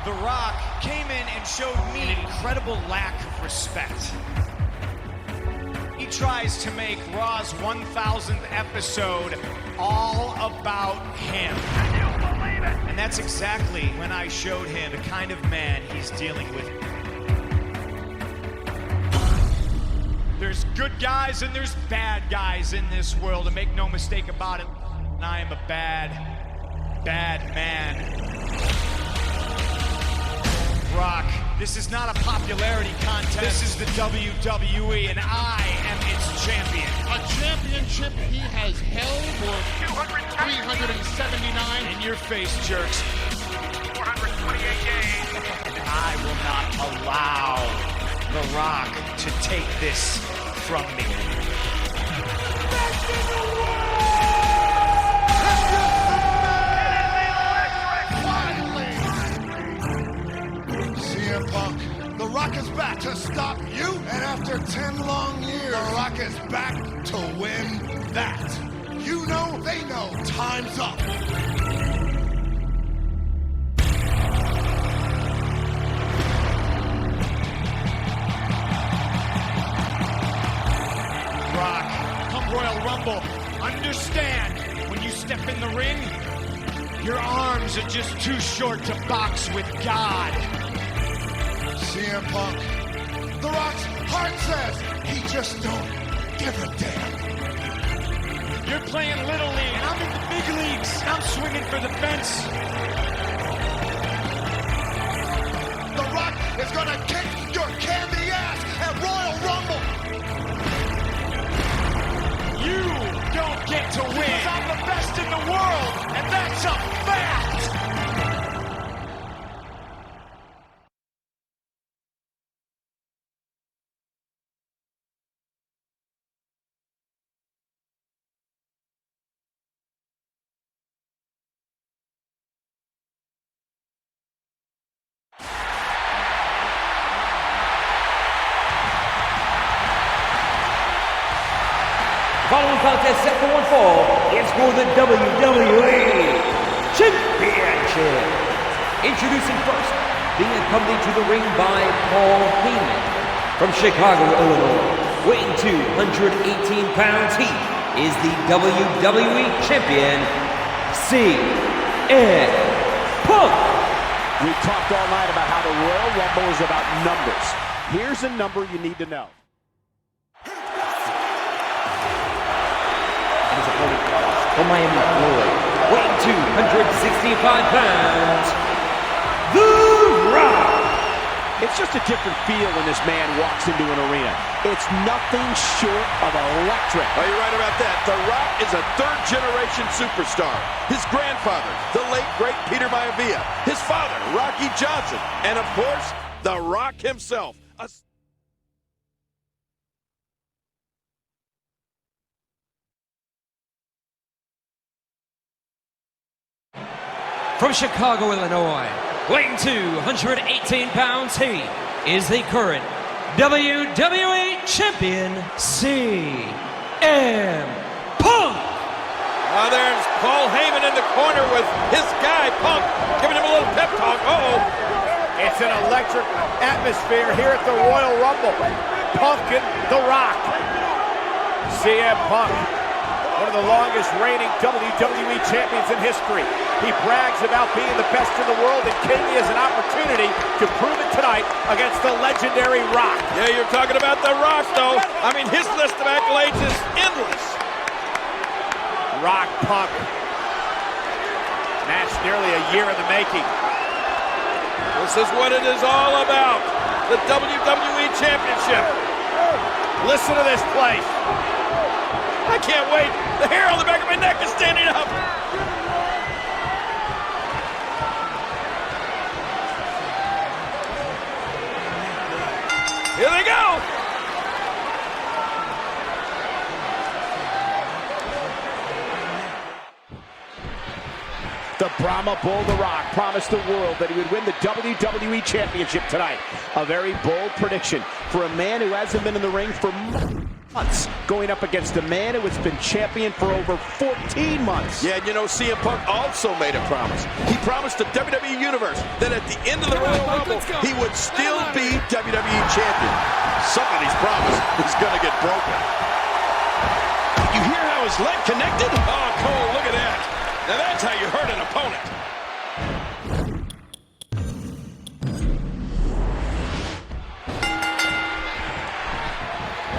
The Rock came in and showed me an incredible lack of respect. He tries to make Raw's 1000th episode all about him. Can you believe it? And that's exactly when I showed him the kind of man he's dealing with. There's good guys and there's bad guys in this world, and make no mistake about it, and I am a bad man. Rock, this is not a popularity contest. This is the WWE, and I am its champion. A championship he has held for 379. In your face, jerks. 428 days. I will not allow The Rock to take this from me. CM Punk, The Rock is back to stop you, and after 10 long years, The Rock is back to win that. You know, they know, time's up. Rock, come Royal Rumble, understand, when you step in the ring, your arms are just too short to box with God. CM Punk, The Rock's heart says he just don't give a damn. You're playing Little League, and I'm in the big leagues. I'm swinging for the fence. The Rock is gonna kick your candy ass at Royal Rumble. You don't get to win. Because I'm the best in the world, and that's a fact. Following contest set for one fall is for the WWE Championship. Introducing first, being accompanied to the ring by Paul Heyman. From Chicago, Illinois, weighing 218 pounds, he is the WWE Champion, CM Punk. We talked all night about how the Royal Rumble is about numbers. Here's a number you need to know. His opponent from Miami, Florida, weighing 265 pounds, The Rock. It's just a different feel when this man walks into an arena. It's nothing short of electric. Oh, you're right about that. The Rock is a third-generation superstar. His grandfather, the late, great Peter Maivia. His father, Rocky Johnson. And, of course, The Rock himself. From Chicago, Illinois, weighing 218 pounds, he is the current WWE Champion, CM Punk. There's Paul Heyman in the corner with his guy, Punk, giving him a little pep talk. It's an electric atmosphere here at the Royal Rumble. Punk and The Rock. CM Punk, one of the longest reigning WWE champions in history. He brags about being the best in the world, and Katie has an opportunity to prove it tonight against the legendary Rock. Yeah, you're talking about The Rock, though. I mean, his list of accolades is endless. Rock Punk. Match nearly a year in the making. This is what it is all about. The WWE Championship. Listen to this place. I can't wait. The hair on the back of my neck is standing up. Here they go. The Brahma Bull, The Rock, promised the world that he would win the WWE Championship tonight. A very bold prediction for a man who hasn't been in the ring for months going up against a man who has been champion for over 14 months. Yeah, and you know, CM Punk also made a promise. He promised the WWE Universe that at the end of the Royal Rumble, he would still be WWE Champion. Somebody's promise is going to get broken. You hear how his leg connected? Oh, Cole, look at that. Now that's how you hurt an opponent.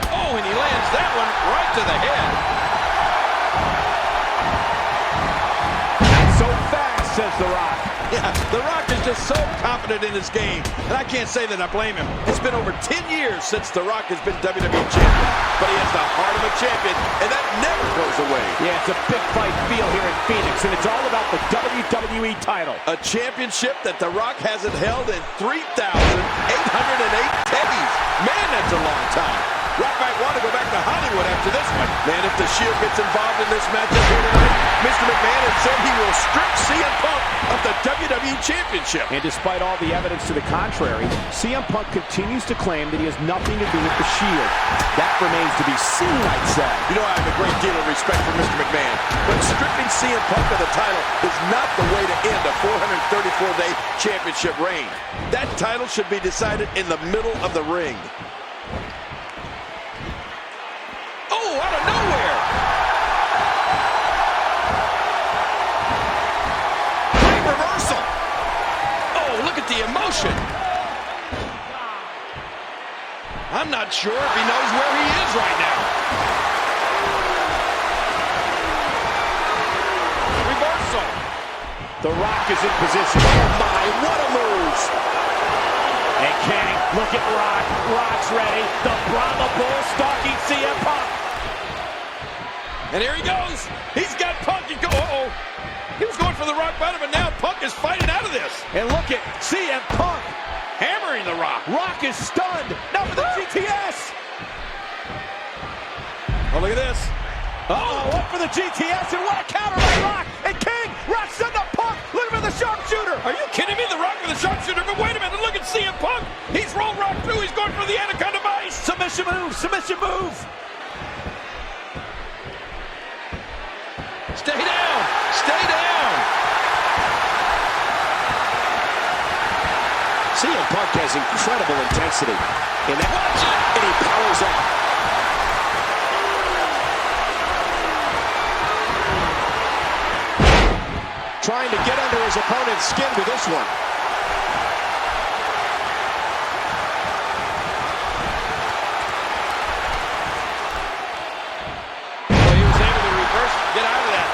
Oh, and he lands that one right to the head. Not so fast, says The Rock. Yeah, The Rock is just so confident in his game, and I can't say that I blame him. It's been over 10 years since The Rock has been WWE Champion, but he has the heart of a champion, and that never goes away. Yeah, it's a big fight feel here in Phoenix, and it's all about the WWE title. A championship that The Rock hasn't held in 3,808 days. Man, that's a long time. Rock might want to go back to Hollywood after this one. Man, if the Shield gets involved in this matchup here tonight, Mr. McMahon has said he will strip CM Punk of the WWE Championship. And despite all the evidence to the contrary, CM Punk continues to claim that he has nothing to do with the Shield. That remains to be seen, I'd say. You know, I have a great deal of respect for Mr. McMahon, but stripping CM Punk of the title is not the way to end a 434-day championship reign. That title should be decided in the middle of the ring. Oh, out of nowhere! Great reversal! Oh, look at the emotion! I'm not sure if he knows where he is right now. Reversal! The Rock is in position. Oh my, what a move! And King, look at Rock. Rock's ready. The Brahma Bull stalking CM Punk. And here he goes. He's got Punk. Uh-oh. He was going for the rock bottom, and now Punk is fighting out of this. And look at CM Punk Hammering the Rock. Rock is stunned. Now for the GTS. Oh, look at this. Uh-oh, up for the GTS, and what a counter by Rock. And King, Rock setting up Punk. Look at the sharpshooter. Are you kidding me? The Rock with the sharpshooter. But wait a minute. Look at CM Punk. He's rolled Rock through. He's going for the Anaconda Vice. Submission move. Submission move. Stay down. Stay down. CM Punk has incredible intensity. And that, watch it. And he powers up. Trying to get under his opponent's skin with this one. Well, he was able to reverse, get out of that.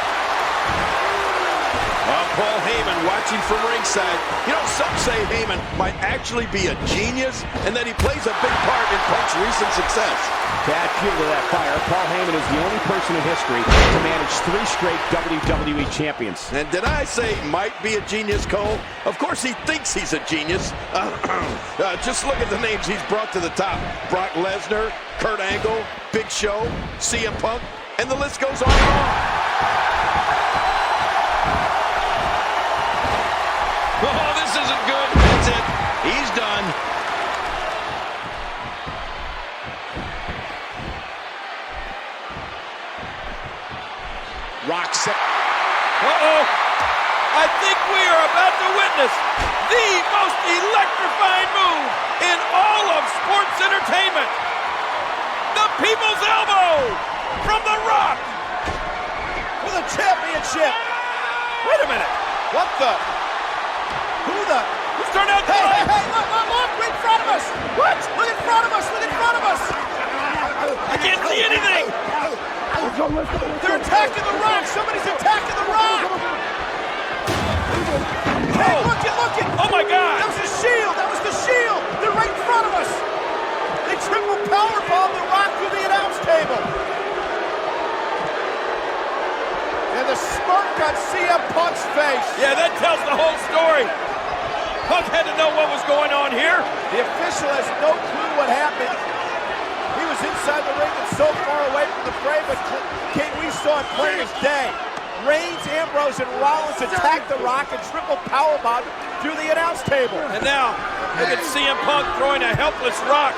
Paul Heyman watching from ringside. You know, some say Heyman might actually be a genius and that he plays a big part in Punk's recent success. To add fuel to that fire, Paul Heyman is the only person in history to manage 3 straight WWE champions. And did I say might be a genius, Cole? Of course he thinks he's a genius. Just look at the names he's brought to the top. Brock Lesnar, Kurt Angle, Big Show, CM Punk, and the list goes on and on. Oh, this isn't good. That's it. He's done. Rock set. Uh-oh. I think we are about to witness the most electrifying move in all of sports entertainment. The People's Elbow from The Rock for the championship. Wait a minute. What the? Who's turned out the light? Hey, look, right in front of us. What? Look in front of us, look in front of us. I can't see anything. They're attacking The Rock. Somebody's attacking The Rock. Hey, look it. Oh, my God. That was the Shield. They're right in front of us. They triple powerbomb The Rock through the announce table. And the smirk on CM Punk's face. Yeah, that tells the whole story. Punk had to know what was going on here. The official has no clue what happened. He was inside the ring and so far away from the fray, but King, we saw it plain as day. Reigns, Ambrose, and Rollins attacked The Rock and triple powerbomb through the announce table. And now, look at CM Punk throwing a helpless Rock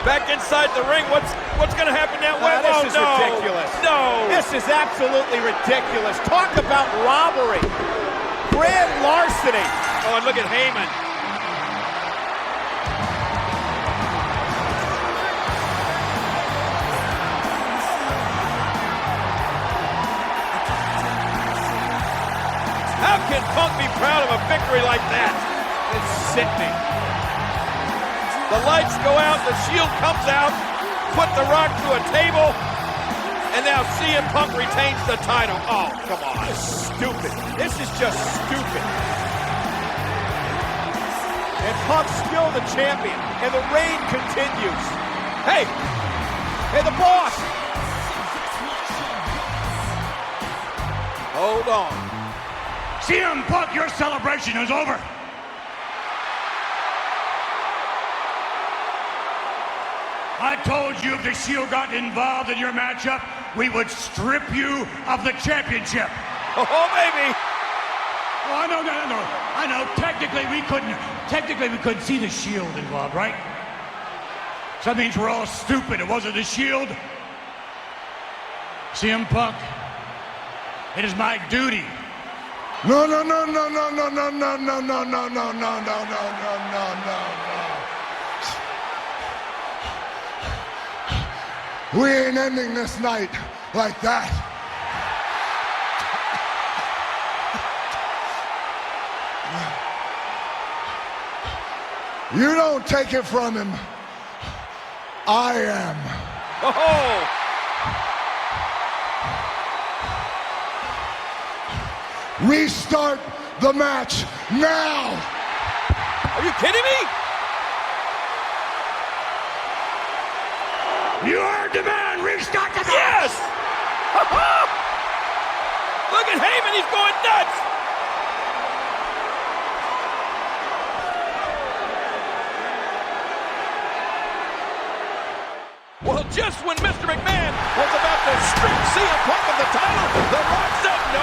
back inside the ring. What's going to happen This is absolutely ridiculous. Talk about robbery. Grand larceny. Oh, and look at Heyman. How can Punk be proud of a victory like that? It's sickening. The lights go out, the Shield comes out, put The Rock to a table, and now CM Punk retains the title. Oh, come on. Stupid. This is just stupid. And Punk's still the champion, and the reign continues. Hey, the boss. Hold on. CM Punk, your celebration is over. I told you if the Shield got involved in your matchup, we would strip you of the championship. Oh, baby. Oh, I know. Technically, we couldn't see the Shield involved, right? So that means we're all stupid. It wasn't the Shield. CM Punk, it is my duty. No. We ain't ending this night like that. You don't take it from him. I am. Oh! Restart the match now. Are you kidding me? You heard the man. Restart the match. Yes! Look at Heyman, he's going nuts! Well, just when Mr. McMahon was about to strip CM Punk of the title, The Rock said, no.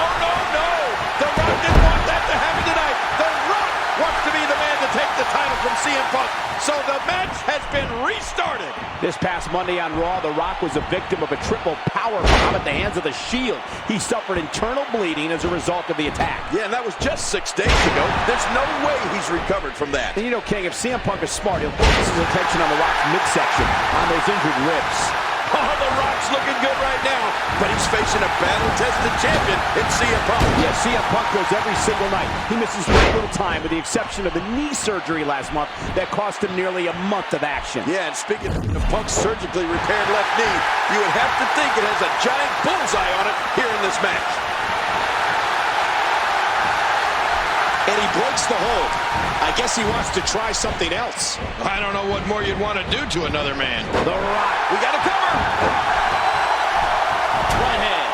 The Rock didn't want that to happen tonight. The Rock wants to be the man to take the title from CM Punk. So the match has been restarted. This past Monday on Raw, The Rock was a victim of a triple power bomb at the hands of the Shield. He suffered internal bleeding as a result of the attack. Yeah, and that was just 6 days ago. There's no way he's recovered from that. And you know, King, if CM Punk is smart, he'll focus his attention on The Rock's midsection, on those injured ribs. Oh, The Rock's looking good right now, but he's facing a battle-tested champion in CM Punk. Yeah, CM Punk goes every single night. He misses very little time with the exception of the knee surgery last month that cost him nearly a month of action. Yeah, and speaking of Punk's surgically repaired left knee, you would have to think it has a giant bullseye on it here in this match. And he breaks the hold. I guess he wants to try something else. I don't know what more you'd want to do to another man. The Rock. We got to cover. Right hand.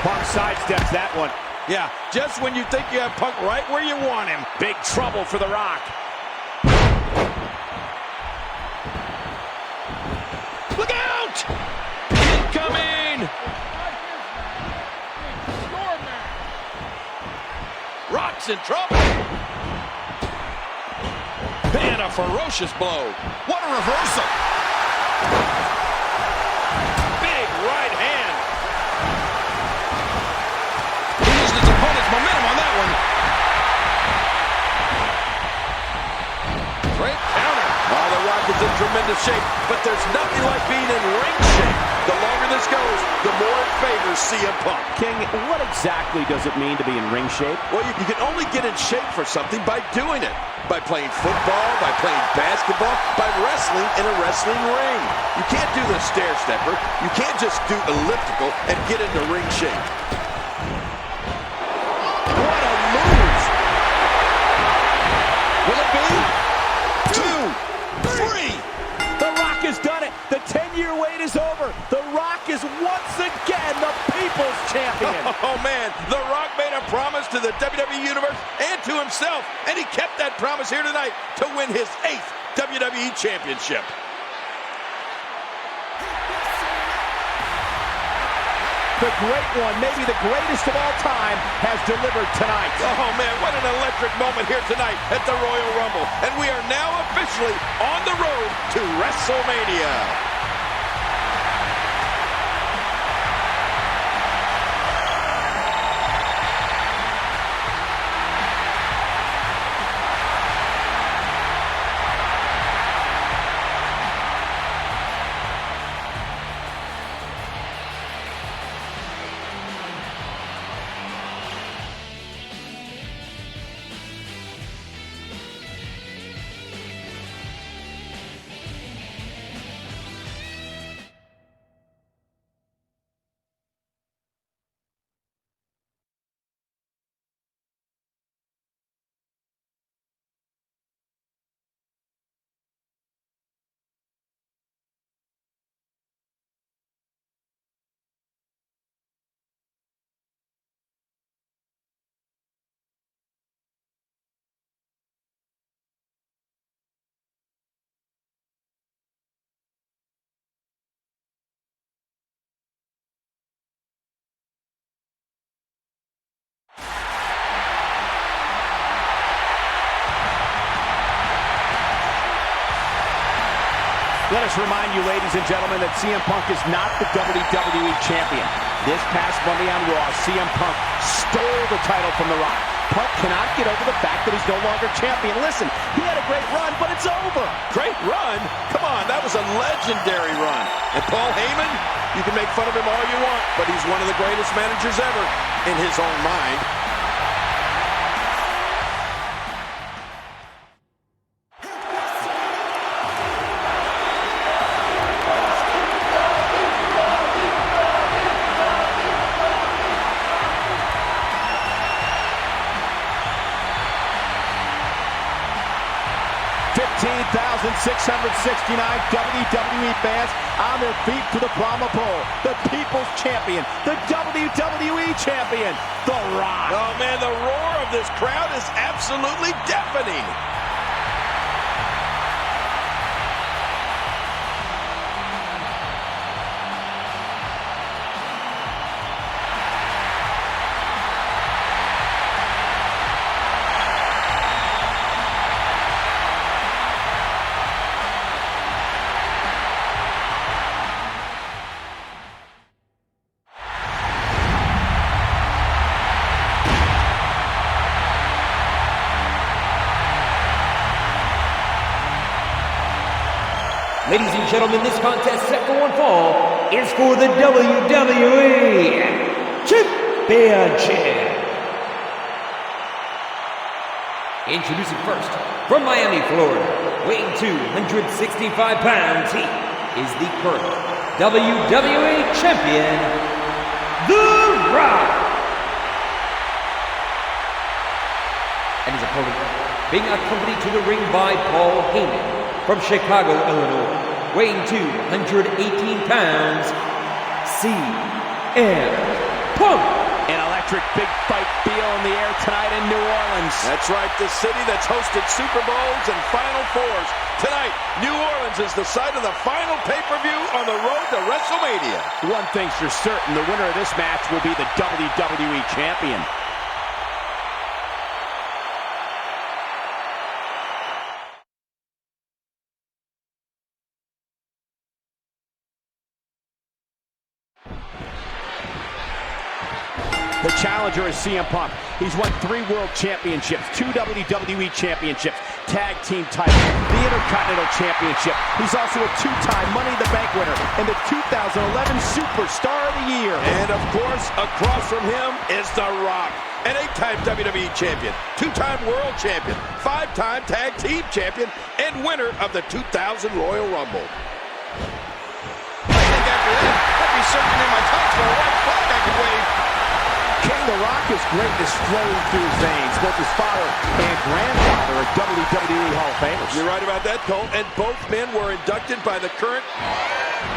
Punk sidesteps that one. Yeah, just when you think you have Punk right where you want him. Big trouble for The Rock. Look out! Incoming! Rock's in trouble. And a ferocious blow. What a reversal. Big right hand. He used his opponent's momentum on that one. Great counter. Oh, The Rock is in tremendous shape, but there's nothing like being in ring shape. The longer this goes, the more it favors CM Punk. King, what exactly does it mean to be in ring shape? Well, you can only get in shape for something by doing it. By playing football, by playing basketball, by wrestling in a wrestling ring. You can't do the stair stepper. You can't just do elliptical and get into ring shape. What a move! Will it be? 2, 3. The Rock has done it. The 10-year wait is over. The Rock is once again the People's Champion. Oh, man. The Rock made a promise to the WWE Universe and to himself, and he kept that promise here tonight to win his 8th WWE Championship. The great one, maybe the greatest of all time, has delivered tonight. Oh, man, what an electric moment here tonight at the Royal Rumble. And we are now officially on the road to WrestleMania. Let us remind you, ladies and gentlemen, that CM Punk is not the WWE Champion. This past Monday on Raw, CM Punk stole the title from The Rock. Punk cannot get over the fact that he's no longer champion. Listen, he had a great run, but it's over. Great run? Come on, that was a legendary run. And Paul Heyman, you can make fun of him all you want, but he's one of the greatest managers ever in his own mind. $15,669 WWE fans on their feet to the Brahma pole. The People's Champion, the WWE Champion, The Rock. Oh man, the roar of this crowd is absolutely deafening. Ladies and gentlemen, this contest set for one fall is for the WWE Championship. Introducing first, from Miami, Florida, weighing 265 pounds, he is the current WWE Champion, The Rock. And his opponent, being accompanied to the ring by Paul Heyman, from Chicago, Illinois, weighing 218 pounds, CM Punk. An electric big fight feel in the air tonight in New Orleans. That's right, the city that's hosted Super Bowls and Final Fours. Tonight, New Orleans is the site of the final pay-per-view on the road to WrestleMania. One thing's for certain, the winner of this match will be the WWE Champion. The challenger is CM Punk. He's won 3 World Championships, 2 WWE Championships, Tag Team title, the Intercontinental Championship. He's also a 2-time Money in the Bank winner and the 2011 Superstar of the Year. And of course, across from him is The Rock, an 8-time WWE Champion, 2-time World Champion, 5-time Tag Team Champion, and winner of the 2000 Royal Rumble. I think after that, I'd be searching in my tights for a white flag I could wave. King The Rock is greatness flowing through his veins. Both his father and grandfather are WWE Hall of Famers. You're right about that, Cole. And both men were inducted by the current...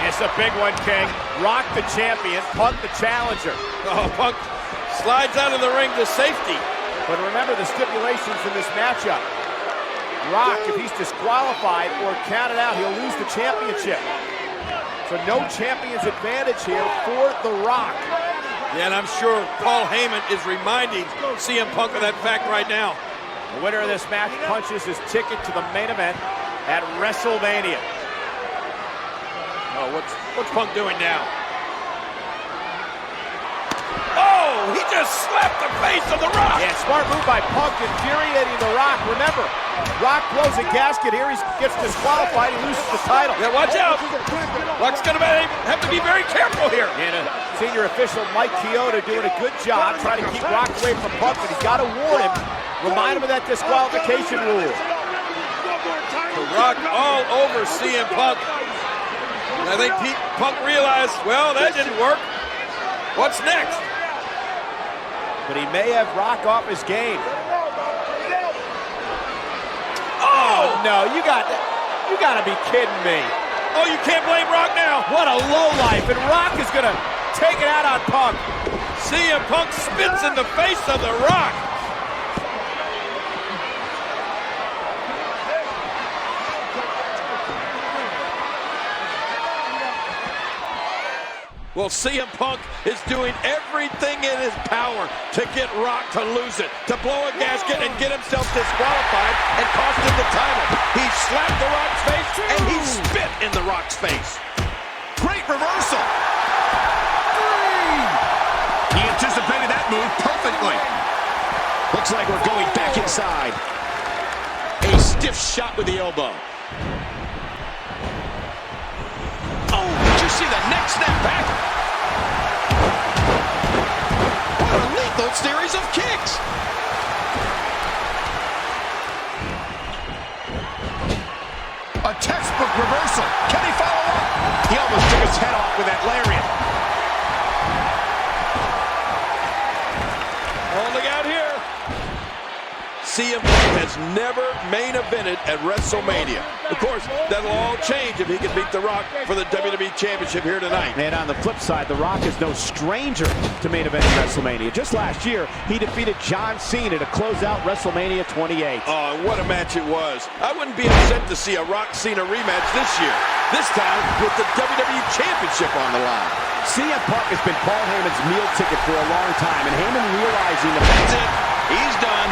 It's a big one, King. Rock the champion, Punk the challenger. Oh, Punk slides out of the ring to safety. But remember the stipulations in this matchup. Rock, if he's disqualified or counted out, he'll lose the championship. So no champion's advantage here for The Rock. Yeah, and I'm sure Paul Heyman is reminding CM Punk of that fact right now. The winner of this match punches his ticket to the main event at WrestleMania. Oh, what's Punk doing now? Oh, he just slapped the face of The Rock. Yeah, smart move by Punk, infuriating The Rock. Remember, Rock blows a gasket here. He gets disqualified. He loses the title. Yeah, watch out. Rock's going to have to be very careful here. And senior official Mike Chioda doing a good job trying to keep Rock away from Punk, but he's got to warn him. Remind him of that disqualification rule. The Rock all over CM Punk. And I think Punk realized, well, that didn't work. What's next? But he may have Rock off his game. Oh no, you got to be kidding me. Oh, you can't blame Rock now. What a lowlife, and Rock is going to take it out on Punk. CM Punk spits in the face of The Rock. Well, CM Punk is doing everything in his power to get Rock to lose it, to blow a gasket and get himself disqualified and cost him the title. He slapped The Rock's face and he spit in The The Rock's face. Great reversal. He anticipated that move perfectly. Looks like we're going back inside. A stiff shot with the elbow. Oh, did you see the neck snap back? What a lethal series of kicks. A textbook reversal. Can he follow up? He almost took his head off with that lariat. Oh, look out here. CM Punk has never main evented at WrestleMania. Of course, that'll all change if he can beat The Rock for the WWE Championship here tonight. And on the flip side, The Rock is no stranger to main eventing WrestleMania. Just last year, he defeated John Cena to close out WrestleMania 28. Oh, and what a match it was. I wouldn't be upset to see a Rock-Cena rematch this year. This time with the WWE Championship on the line. CM Punk has been Paul Heyman's meal ticket for a long time, and Heyman realizing That's it. He's done.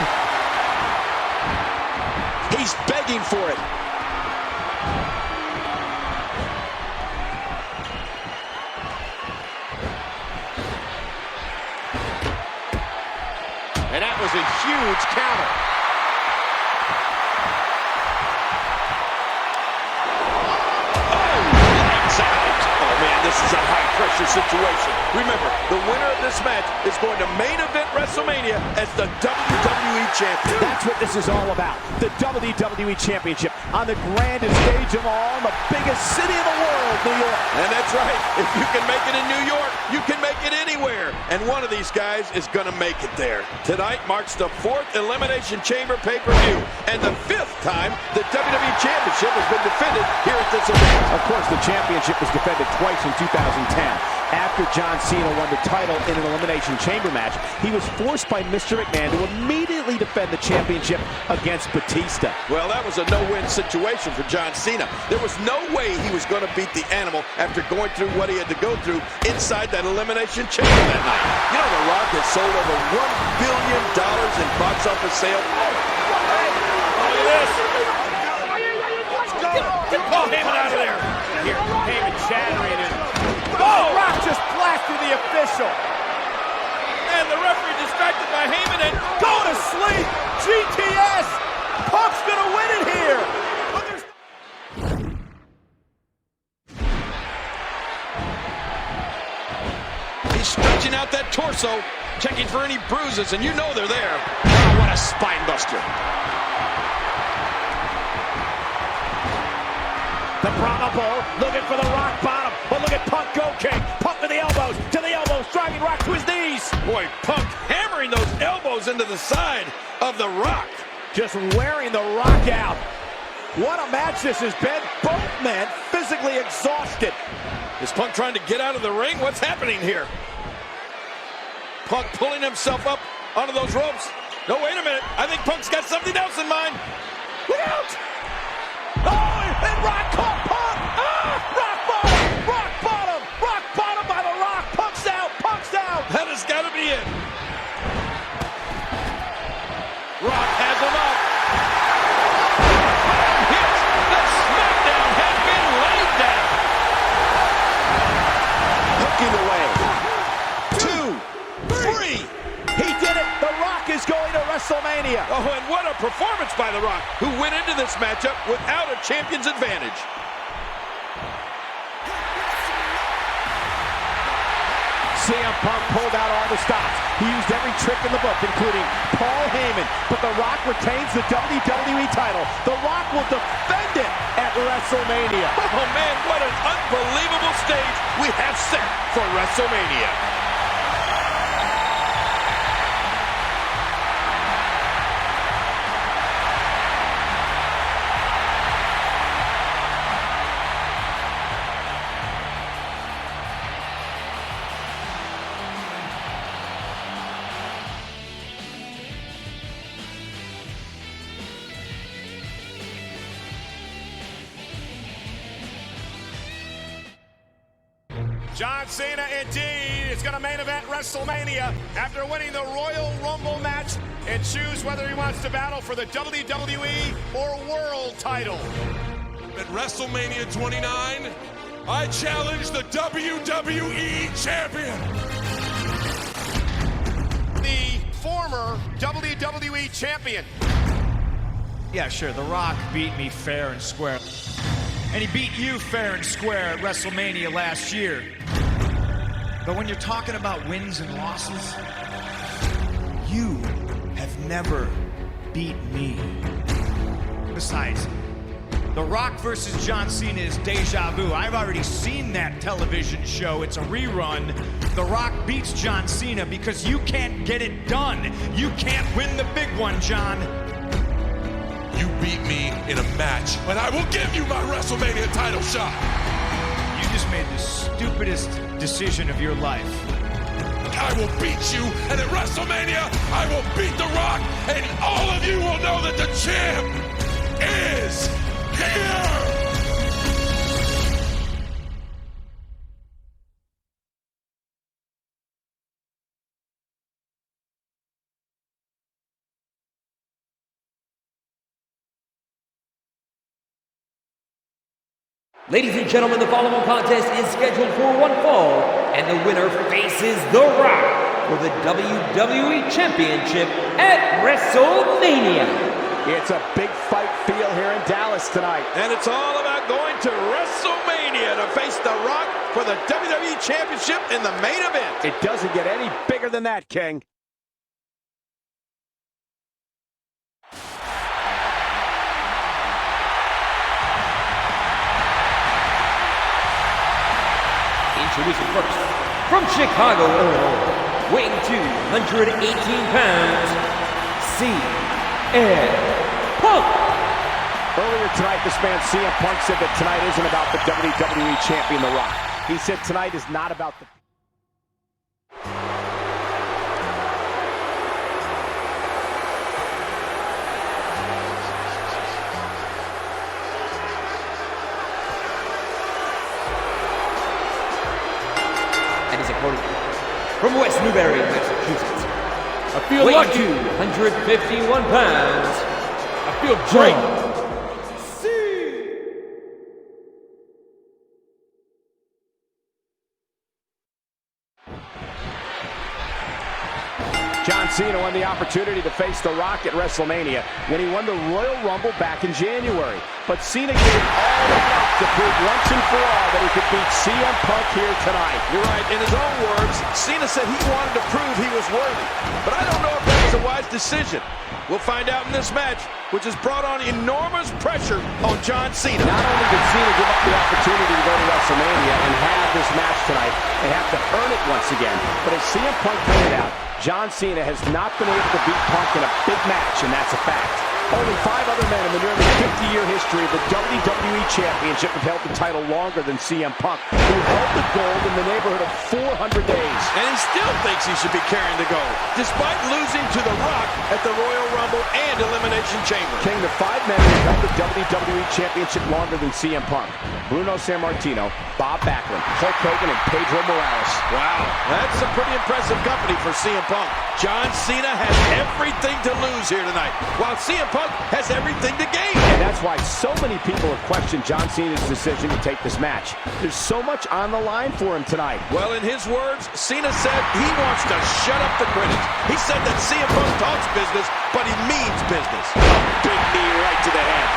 he's begging for it. And that was a huge counter. This is a high-pressure situation. Remember, the winner of this match is going to main event WrestleMania as the WWE Champion. That's what this is all about. The WWE Championship on the grandest stage of all, in the biggest city in the world, New York. And that's right. If you can make it in New York, you can make it anywhere. And one of these guys is going to make it there. Tonight marks the 4th Elimination Chamber pay-per-view and the 5th time the WWE Championship has been defended here at this event. Of course, the championship was defended twice in 2010. After John Cena won the title in an Elimination Chamber match, he was forced by Mr. McMahon to immediately defend the championship against Batista. Well, that was a no-win situation for John Cena. There was no way he was going to beat the Animal after going through what he had to go through inside that Elimination Chamber that night. You know, The Rock has sold over $1 billion in box office sales. Look at this. Let's go. Call Heyman out of there. Here, Heyman shattering it. Oh, Rock just blasted the official. And the referee distracted by Heyman and Go to sleep, GTS. Punk's gonna win it here. He's stretching out that torso, checking for any bruises, and you know they're there. Oh, what a spine buster. The Brahma Bull looking for the rock bottom. But look at Punk go kick. Punk to the elbows, driving Rock to his knees. Boy, Punk hammering those elbows into the side of The Rock. Just wearing The Rock out. What a match this has been. Both men physically exhausted. Is Punk trying to get out of the ring? What's happening here? Punk pulling himself up onto those ropes. No, wait a minute. I think Punk's got something else in mind. Look out! Oh, and Rock caught Punk! Rock bottom by The Rock! Punk's out! That has got to be it. Rock has him up. Hit. The smackdown has been laid down. Hooking away. 2, 3. He did it. The Rock is going to WrestleMania. Oh, and what a performance by The Rock, who went into this matchup without a champion's advantage. CM Punk pulled out all the stops. He used every trick in the book, including Paul Heyman. But The Rock retains the WWE title. The Rock will defend it at WrestleMania. Oh, man, what an unbelievable stage we have set for WrestleMania. John Cena, indeed, is going to main event WrestleMania after winning the Royal Rumble match and choose whether he wants to battle for the WWE or World title. At WrestleMania 29, I challenge the WWE Champion. The former WWE Champion. Yeah, sure, The Rock beat me fair and square. And he beat you fair and square at WrestleMania last year. But when you're talking about wins and losses, you have never beat me. Besides, The Rock versus John Cena is deja vu. I've already seen that television show. It's a rerun. The Rock beats John Cena because you can't get it done. You can't win the big one, John. You beat me in a match, and I will give you my WrestleMania title shot. You just made the stupidest decision of your life. I will beat you, and at WrestleMania, I will beat The Rock, and all of you will know that the champ is here! Ladies and gentlemen, the following contest is scheduled for one fall, and the winner faces The Rock for the WWE Championship at WrestleMania. It's a big fight feel here in Dallas tonight. And it's all about going to WrestleMania to face The Rock for the WWE Championship in the main event. It doesn't get any bigger than that, King. Introducing first, from Chicago, Illinois, weighing 218 pounds, CM Punk. Earlier tonight, this man CM Punk said that tonight isn't about the WWE Champion, The Rock. He said tonight is not about the... From West Newbury, Massachusetts, I feel weighing lucky. 251 pounds, I feel great. John Cena won the opportunity to face The Rock at WrestleMania when he won the Royal Rumble back in January. But Cena gave all that up to prove once and for all that he could beat CM Punk here tonight. You're right. In his own words, Cena said he wanted to prove he was worthy. But I don't know if that was a wise decision. We'll find out in this match, which has brought on enormous pressure on John Cena. Not only did Cena give up the opportunity to go to WrestleMania and have this match tonight and have to earn it once again, but as CM Punk pointed out, John Cena has not been able to beat Punk in a big match, and that's a fact. Only 5 other men in the nearly 50-year history of the WWE Championship have held the title longer than CM Punk, who held the gold in the neighborhood of 400 days. And he still thinks he should be carrying the gold, despite losing to The Rock at the Royal Rumble and Elimination Chamber. King, the 5 men who held the WWE Championship longer than CM Punk: Bruno Sammartino, Bob Backlund, Hulk Hogan, and Pedro Morales. Wow, that's some pretty impressive company for CM Punk. John Cena has everything to lose here tonight, while CM Punk has everything to gain. And that's why so many people have questioned John Cena's decision to take this match. There's so much on the line for him tonight. Well, in his words, Cena said he wants to shut up the critics. He said that CM Punk talks business, but he means business. Big knee right to the head.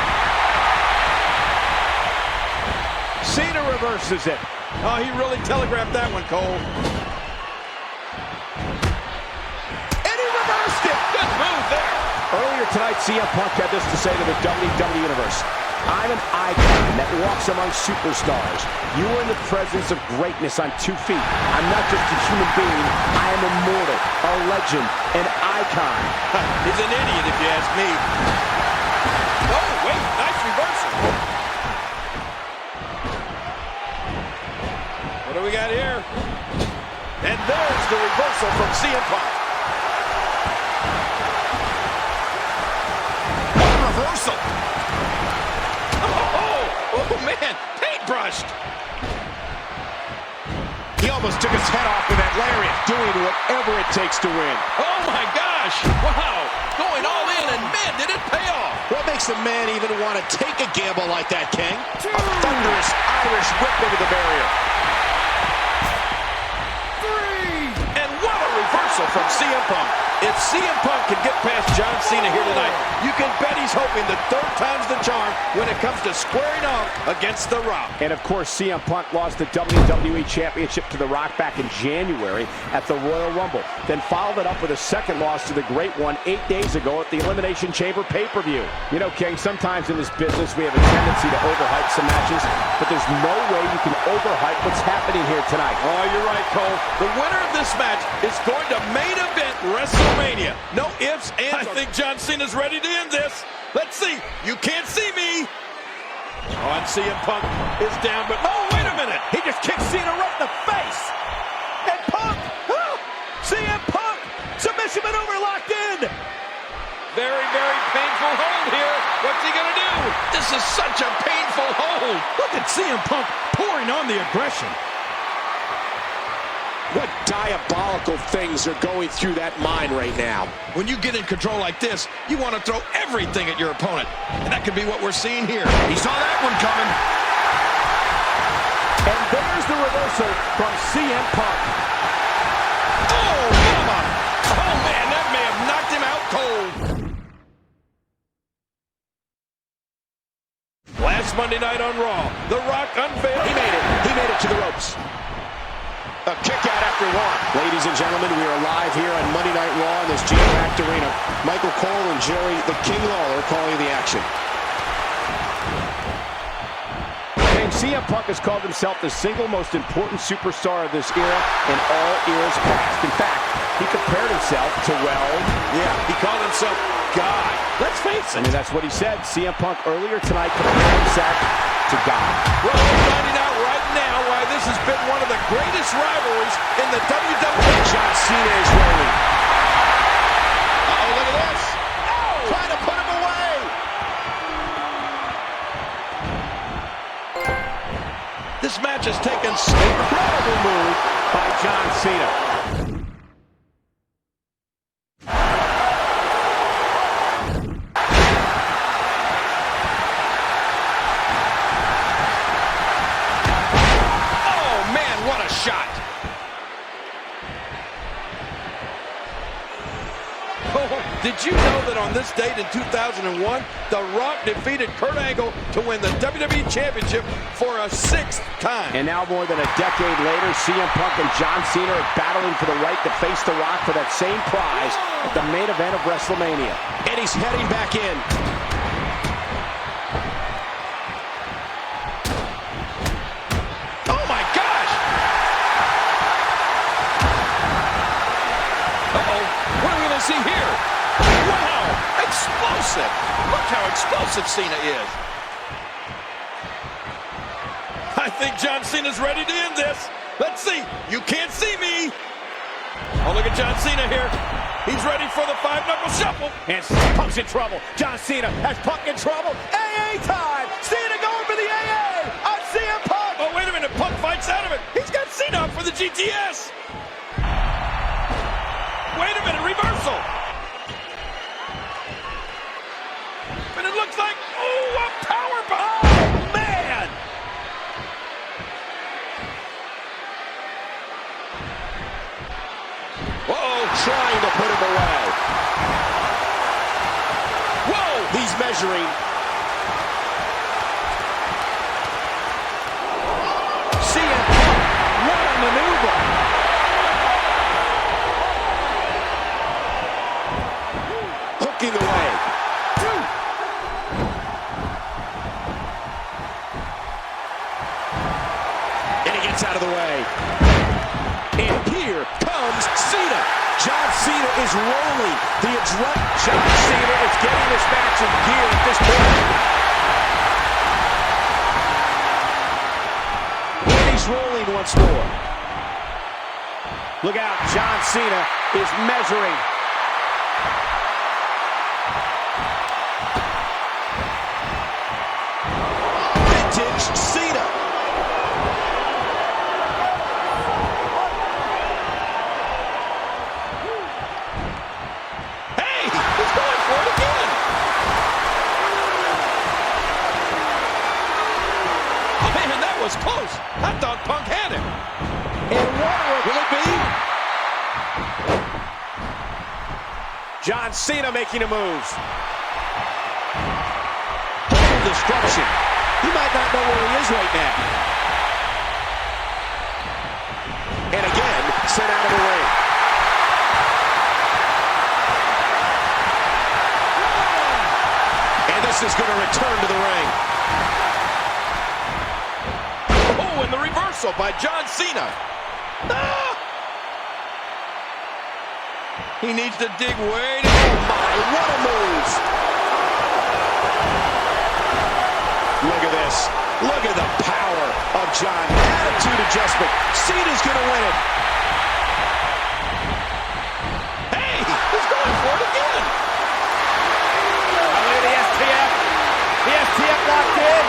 Cena reverses it. Oh, he really telegraphed that one, Cole. And he reversed it. Good move there. Earlier tonight, CM Punk had this to say to the WWE Universe: I'm an icon that walks among superstars. You are in the presence of greatness on 2 feet. I'm not just a human being. I am immortal, a legend, an icon. He's an idiot if you ask me. Oh, wait, nice reversal. What do we got here? And there's the reversal from CM Punk. Reversal. Oh, man, paintbrushed. He almost took his head off with that lariat, doing whatever it takes to win. Oh, my gosh. Wow. Going all in, and man, did it pay off. What makes a man even want to take a gamble like that, King? A thunderous Irish whip over the barrier. 3! And what a reversal from CM Punk. If CM Punk can get past John Cena here tonight, you can bet he's hoping the third time's the charm when it comes to squaring off against The Rock. And of course, CM Punk lost the WWE Championship to The Rock back in January at the Royal Rumble. Then followed it up with a second loss to the Great One 8 days ago at the Elimination Chamber pay-per-view. You know, King, sometimes in this business we have a tendency to overhype some matches, but there's no way you can overhype what's happening here tonight. Oh, you're right, Cole. The winner of this match is going to main event WrestleMania. No ifs, ands. I think John Cena's ready to end this. Let's see. You can't see me. Oh, and CM Punk is down, but oh, wait a minute. He just kicked Cena right in the face. And Punk, CM Punk, submission maneuver locked in. Very, very painful hold here. What's he going to do? This is such a painful hold. Look at CM Punk pouring on the aggression. What diabolical things are going through that mind right now? When you get in control like this, you want to throw everything at your opponent. And that could be what we're seeing here. He saw that one coming. And there's the reversal from CM Punk. Oh, mama! Oh, man, that may have knocked him out cold. Last Monday night on Raw, The Rock unveiled. He made it. He made it to the ropes. A kick out after one. Ladies and gentlemen, we are live here on Monday Night Raw in this jam-packed arena. Michael Cole and Jerry the King Lawler calling the action. And CM Punk has called himself the single most important superstar of this era and all eras past. In fact, he compared himself to, well, yeah, he called himself God. Let's face it. I mean, that's what he said. CM Punk earlier tonight compared himself to God. Well, we're finding out right now why this has been one of the greatest rivalries in the WWE. John Cena is rolling. Uh-oh, look at this. Oh! Trying to put him away. This match has taken an incredible move By John Cena. shot. Oh, did you know that on this date in 2001, The Rock defeated Kurt Angle to win the WWE Championship for a 6th time? And now more than a decade later, CM Punk and John Cena are battling for the right to face The Rock for that same prize at the main event of WrestleMania. And he's heading back in. See here. Wow! Explosive! Look how explosive Cena is. I think John Cena's ready to end this. Let's see. You can't see me. Oh, look at John Cena here. He's ready for the 5-knuckle shuffle. And Punk's in trouble. John Cena has Punk in trouble. AA time! Cena going for the AA on CM Punk. Oh, wait a minute. Punk fights out of it. He's got Cena up for the GTS. Wait a minute, reversal. And it looks like, oh, a powerbomb. Oh, man. Uh-oh, trying to put him away. Whoa. He's measuring. CM Punk, what a maneuver. Hooking away. And he gets out of the way. And here comes Cena. John Cena is rolling. The adrenaline. John Cena is getting this match in gear at this point. And he's rolling once more. Look out, John Cena is measuring. Cena. Hey, he's going for it again. was close. I thought Punk had him. And what will it be? John Cena making a move. Total destruction. He might not know where he is right now. And again, sent out of the ring. And this is going to return to the ring. Oh, and the reversal by John Cena. Ah! He needs to dig way down. Oh my, what a move. Look at this. Look at the power of John. Attitude adjustment. Cena's going to win it. Hey, he's going for it again. Look at the STF. The STF locked in.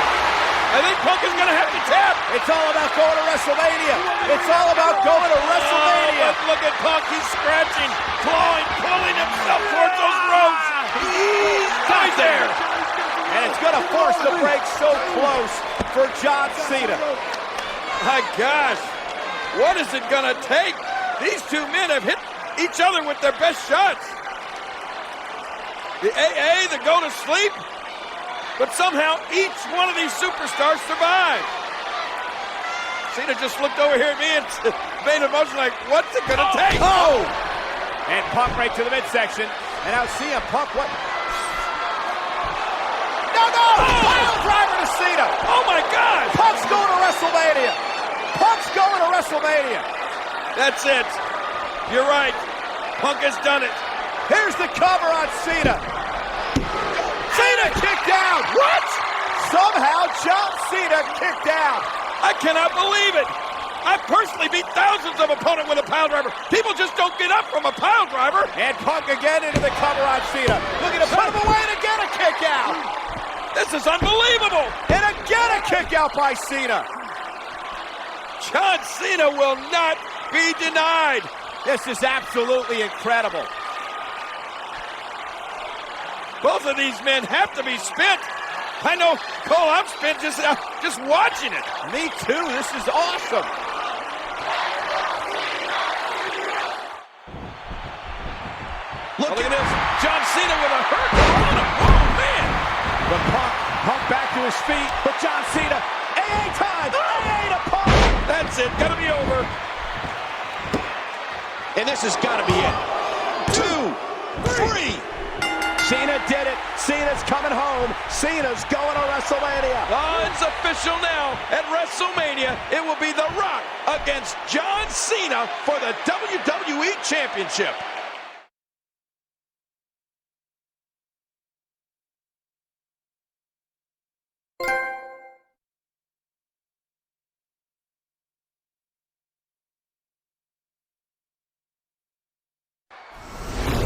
I think Punk is going to have to tap. It's all about going to WrestleMania. It's all about going to WrestleMania. But look at Punk. He's scratching, clawing, pulling himself towards those ropes. He's right there. And it's going to force the break so close for John Cena. My gosh. What is it going to take? These two men have hit each other with their best shots. The AA, the go to sleep. But somehow each one of these superstars survived. Cena just looked over here at me and made a motion like, what's it going to take? Oh! And Punk right to the midsection. And now CM Punk, what? No! Pile driver to Cena! Oh my God! Punk's going to WrestleMania! Punk's going to WrestleMania! That's it. You're right. Punk has done it. Here's the cover on Cena. Cena kicked down! What? Somehow John Cena kicked down. I cannot believe it. I personally beat thousands of opponents with a pile driver. People just don't get up from a pile driver. And Punk again into the cover on Cena. Looking to put him away and again a kick out. This is unbelievable. And again a kick out by Cena. John Cena will not be denied. This is absolutely incredible. Both of these men have to be spent. I know, Cole, I'm spent just watching it. Me too. This is awesome. Look at this. John Cena with a hurt on him. Oh, man. But Punk back to his feet. But John Cena, AA time. AA to Punk. That's it. Gotta be over. And this has got to be it. 2, 3. Cena did it. Cena's coming home. Cena's going to WrestleMania. Oh, it's official now. At WrestleMania, it will be The Rock against John Cena for the WWE Championship.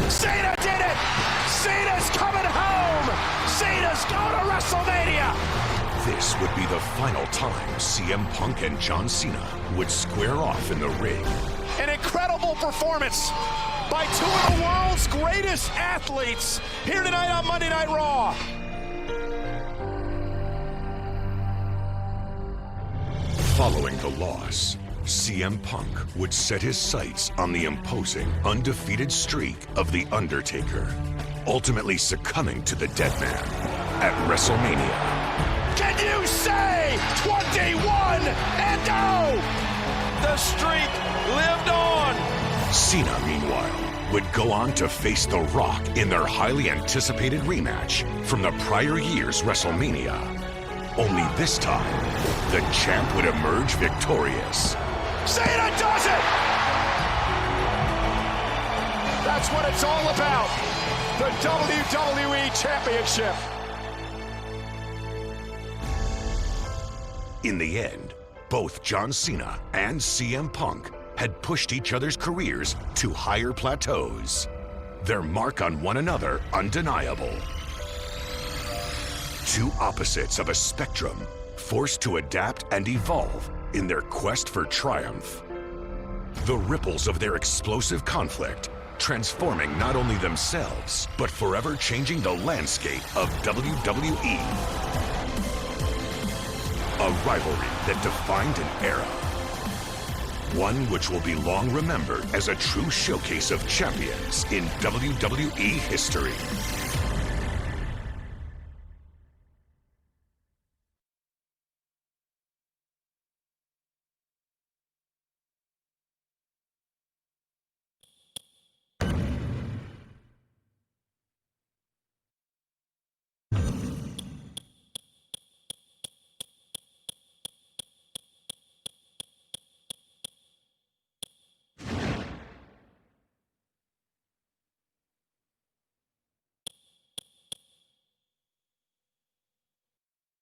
Cena did it! Cena's coming home! Cena's going to WrestleMania! This would be the final time CM Punk and John Cena would square off in the ring. An incredible performance by two of the world's greatest athletes here tonight on Monday Night Raw. Following the loss, CM Punk would set his sights on the imposing, undefeated streak of The Undertaker, ultimately succumbing to the dead man at WrestleMania. Can you say 21 and 0? The streak lived on. Cena, meanwhile, would go on to face The Rock in their highly anticipated rematch from the prior year's WrestleMania. Only this time, the champ would emerge victorious. Cena does it! That's what it's all about. The WWE Championship. In the end, both John Cena and CM Punk had pushed each other's careers to higher plateaus, their mark on one another undeniable. Two opposites of a spectrum, forced to adapt and evolve in their quest for triumph. The ripples of their explosive conflict, transforming not only themselves, but forever changing the landscape of WWE. A rivalry that defined an era. One which will be long remembered as a true showcase of champions in WWE history.